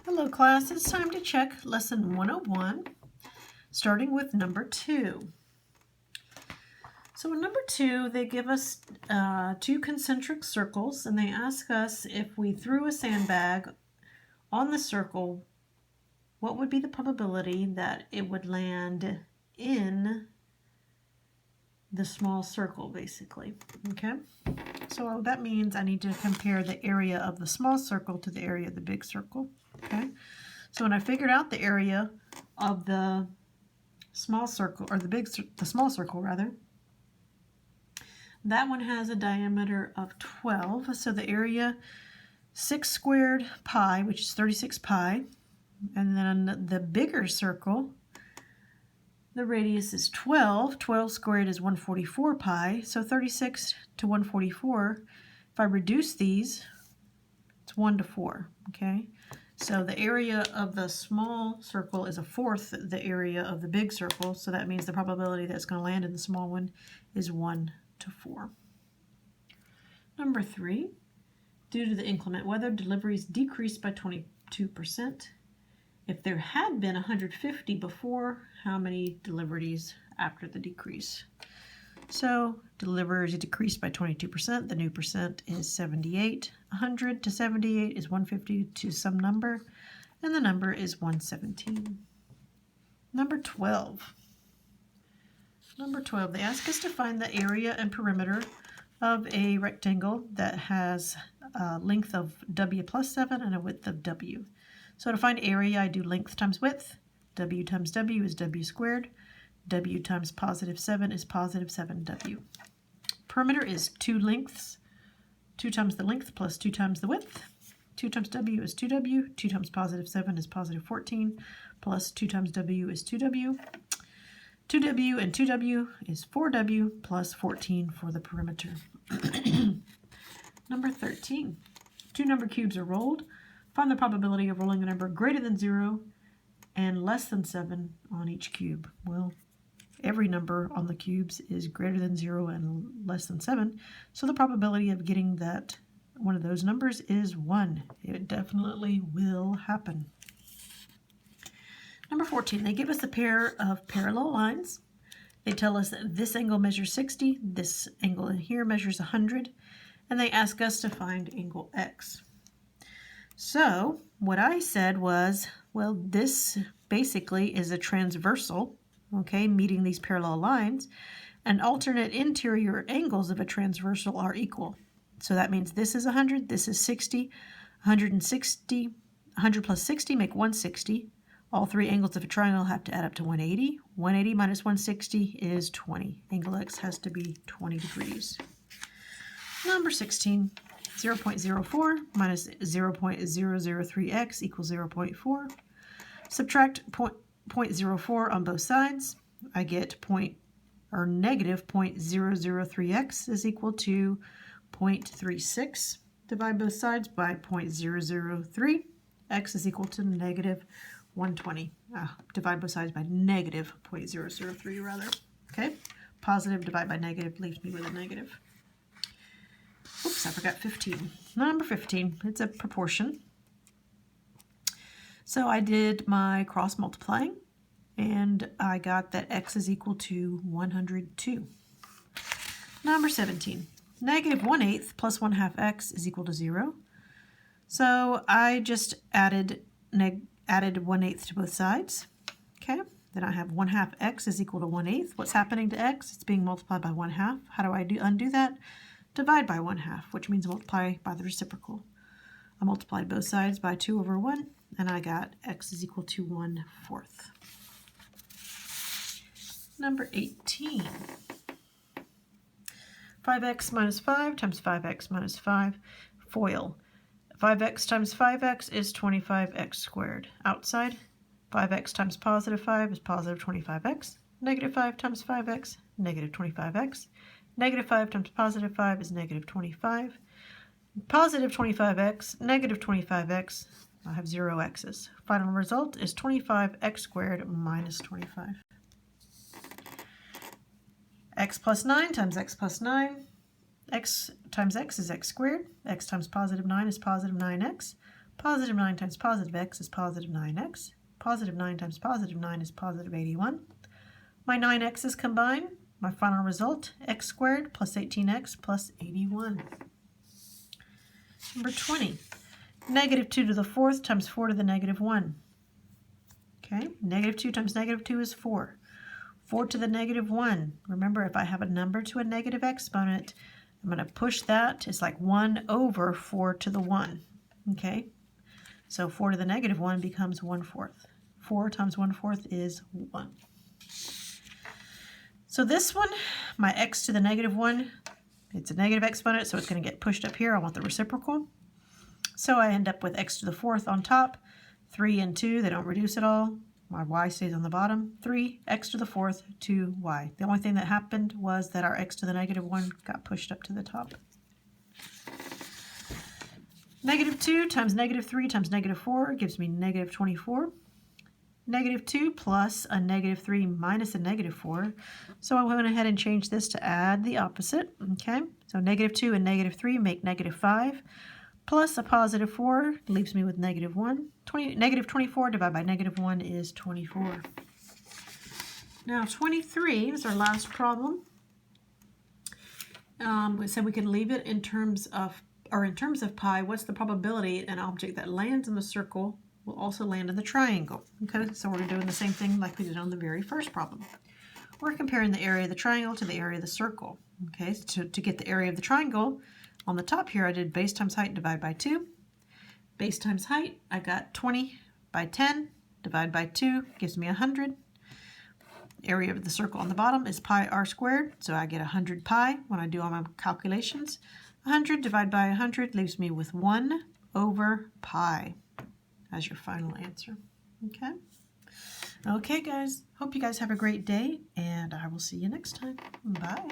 Hello class, it's time to check lesson 101, starting with number 2. So in number 2, they give us 2 concentric circles, and they ask us if we threw a sandbag on the circle, what would be the probability that it would land in the small circle, basically. Okay, so that means I need to compare the area of the small circle to the area of the big circle. Okay, so when I figured out the area of the small circle, or the small circle rather, that one has a diameter of 12. So the area 6 squared pi, which is 36 pi, and then the bigger circle, the radius is 12. 12 squared is 144 pi. So 36 to 144, if I reduce these, it's 1 to 4. Okay, so the area of the small circle is 1/4 the area of the big circle, so that means the probability that it's going to land in the small one is 1 to 4. Number 3, due to the inclement weather, deliveries decreased by 22%. If there had been 150 before, how many deliveries after the decrease? So deliveries decreased by 22%. The new percent is 78. 100 to 78 is 150 to some number, and the number is 117. Number 12. Number 12, they ask us to find the area and perimeter of a rectangle that has a length of w plus 7 and a width of w. So to find area, I do length times width. W times w is w squared. W times positive 7 is positive 7w. Perimeter is 2 lengths. 2 times the length plus 2 times the width. 2 times w is 2w. 2 times positive 7 is positive 14. Plus 2 times w is 2w. 2w and 2w is 4w plus 14 for the perimeter. Number 13. 2 number cubes are rolled. Find the probability of rolling a number greater than 0 and less than 7 on each cube. Well, every number on the cubes is greater than 0 and less than 7, so the probability of getting that one of those numbers is 1. It definitely will happen. Number 14, they give us a pair of parallel lines. They tell us that this angle measures 60, this angle in here measures 100, and they ask us to find angle x. So what I said was, well, this basically is a transversal, okay, meeting these parallel lines, and alternate interior angles of a transversal are equal. So that means this is 100, this is 60, 160, 100 plus 60 make 160. All 3 angles of a triangle have to add up to 180. 180 minus 160 is 20. Angle x has to be 20 degrees. Number 16, 0.04 minus 0.003x equals 0.4. Subtract 0.04 on both sides. I get negative 0.003x is equal to 0.36. Divide both sides by 0.003. X is equal to negative 120. Divide both sides by negative 0.003 rather. Okay, positive divided by negative leaves me with a negative. Oops, I forgot 15. Number 15, it's a proportion. So I did my cross multiplying, and I got that x is equal to 102. Number 17, negative 1/8 plus 1/2 x is equal to 0. So I just added 1/8 to both sides. Okay, then I have 1/2 x is equal to 1/8. What's happening to x? It's being multiplied by 1/2. How do I undo that? Divide by 1/2, which means multiply by the reciprocal. I multiplied both sides by 2 over 1, and I got x is equal to 1/4. Number 18. 5x minus 5 times 5x minus 5, FOIL. 5x times 5x is 25x squared. Outside, 5x times positive 5 is positive 25x. Negative 5 times 5x, negative 25x. Negative 5 times positive 5 is negative 25. Positive 25x, negative 25x, I have 0 x's. Final result is 25x squared minus 25. X plus 9 times x plus 9. X times x is x squared. X times positive 9 is positive 9x. Positive 9 times positive x is positive 9x. Positive 9 times positive 9 is positive 81. My 9x's combine. My final result, x squared plus 18x plus 81. Number 20. Negative 2 to the fourth times 4 to the negative 1. Okay, negative 2 times negative 2 is 4. 4 to the negative 1. Remember, if I have a number to a negative exponent, I'm going to push that. It's like 1 over 4 to the 1. Okay, so 4 to the negative 1 becomes 1/4. 4 times 1/4 is 1. So this one, my x to the negative 1, it's a negative exponent, so it's going to get pushed up here. I want the reciprocal. So I end up with x to the fourth on top. 3 and 2, they don't reduce at all. My y stays on the bottom. 3, x to the fourth, 2y. The only thing that happened was that our x to the negative 1 got pushed up to the top. Negative 2 times negative 3 times negative 4 gives me negative 24. Negative 2 plus a negative 3 minus a negative 4. So I went ahead and changed this to add the opposite. Okay, so negative 2 and negative 3 make negative 5. Plus a positive 4 leaves me with negative 1. Negative 24 divided by negative 1 is 24. Now 23 is our last problem. We said we could leave it in terms of pi. What's the probability an object that lands in the circle will also land in the triangle? Okay, so we're doing the same thing like we did on the very first problem. We're comparing the area of the triangle to the area of the circle. Okay, so to get the area of the triangle, on the top here I did base times height divided by 2. Base times height, I got 20 by 10 divided by 2 gives me 100. Area of the circle on the bottom is pi r squared, so I get 100 pi when I do all my calculations. 100 divided by 100 leaves me with 1 over pi as your final answer. Okay? Okay, guys. Hope you guys have a great day, and I will see you next time. Bye.